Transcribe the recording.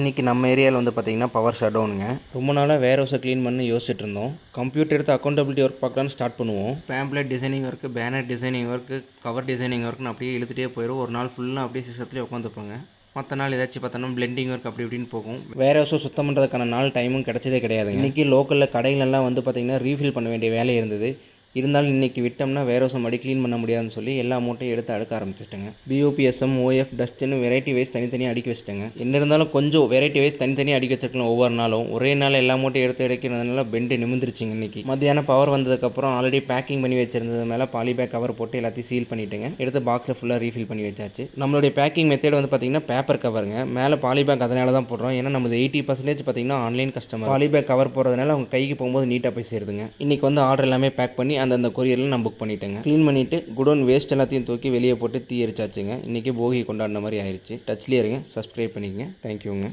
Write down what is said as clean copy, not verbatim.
இன்றைக்கி நம்ம ஏரியாவில் வந்து பார்த்திங்கன்னா பவர் ஷட் டவுனுங்க. ரொம்ப நாளாக வேர் ஹவுஸை க்ளீன் பண்ணி யோசிச்சுட்டு இருந்தோம். கம்ப்யூட்டர் எடுத்து அக்கௌண்டபிலிட்டி ஒர்க் பார்க்கலான்னு ஸ்டார்ட் பண்ணுவோம். Pamphlet designing work, banner designing work, cover designing ஒர்க்குன்னு அப்படியே இழுத்துட்டே போயிடும். ஒரு நாள் ஃபுல்லாக அப்படியே சிஸ்டத்துலேயே உட்காந்துருப்பாங்க. மற்ற நாள் ஏதாச்சும் பார்த்தோன்னா பிளெண்டிங் ஒர்க் அப்படி இப்படின்னு போகும். வேர் ஹவுஸை சுத்தம் பண்ணுறதுக்கான நாள் டைமும் கிடைச்சதே கிடையாது. இன்றைக்கி லோக்கலில் கடைகளெல்லாம் வந்து பார்த்திங்கன்னா ரீஃபில் பண்ண வேண்டிய வேலை இருந்தது. இருந்தாலும் இன்றைக்கி விட்டோம்னா வேர் ஹவுஸை மறுபடி க்ளீன் பண்ண முடியாதுன்னு சொல்லி எல்லா மூட்டையும் எடுத்து அடுக்க ஆரம்பிச்சிட்டேங்க. பிஓபிஎஸ்எம், ஓஎஃப், டஸ்ட்டுன்னு வெரைட்டி வைஸ் தனித்தனியாக அடுக்கி வச்சிட்டேங்க. என்ன இருந்தாலும் கொஞ்சம் வெரைட்டி வைஸ் தனித்தனியாக அடுக்கி வச்சிருக்கலாம். ஒவ்வொரு நாளும் ஒரே நாள் எல்லா மூட்டையும் எடுத்து அடிக்கிறதுனால பெண்டு நிமிந்துருச்சுங்க. இன்றைக்கி மத்தியானம் பவர் வந்ததுக்கப்புறம் ஆல்ரெடி பேக்கிங் பண்ணி வச்சிருந்தது மேலே பாலிபேக் கவர் போட்டு எல்லாத்தையும் சீல் பண்ணிவிட்டுங்க. எடுத்து பாக்ஸில் ஃபுல்லாக ரீஃபில் பண்ணி வச்சாச்சு. நம்மளுடைய பேக்கிங் மெத்தேட் வந்து பார்த்திங்கன்னா பேப்பர் கவருங்க. மேலே பாலிபேக் அதனால தான் போடுறோம். ஏன்னா நம்ம 80% பார்த்திங்கன்னா ஆன்லைன் கஸ்டமர். பாலிபேக் கவர் போடுறதுனால அவங்க கைக்கு போகும்போது நீட்டாக போய் சேருதுங்க. இன்றைக்கி வந்து ஆர்டர் எல்லாமே பேக் பண்ணி அந்த கொரியரில் நான் புக் பண்ணிட்டேங்க. க்ளீன் பண்ணிவிட்டு குடோன் வேஸ்ட் எல்லாத்தையும் தூக்கி வெளியே போட்டு தீ எரிச்சாச்சுங்க. இன்றைக்கி போகி கொண்டாடின மாதிரி ஆயிடுச்சு. டச்லேயே இருங்க, சப்ஸ்கிரைப் பண்ணிக்கங்க. தேங்க்யூங்க.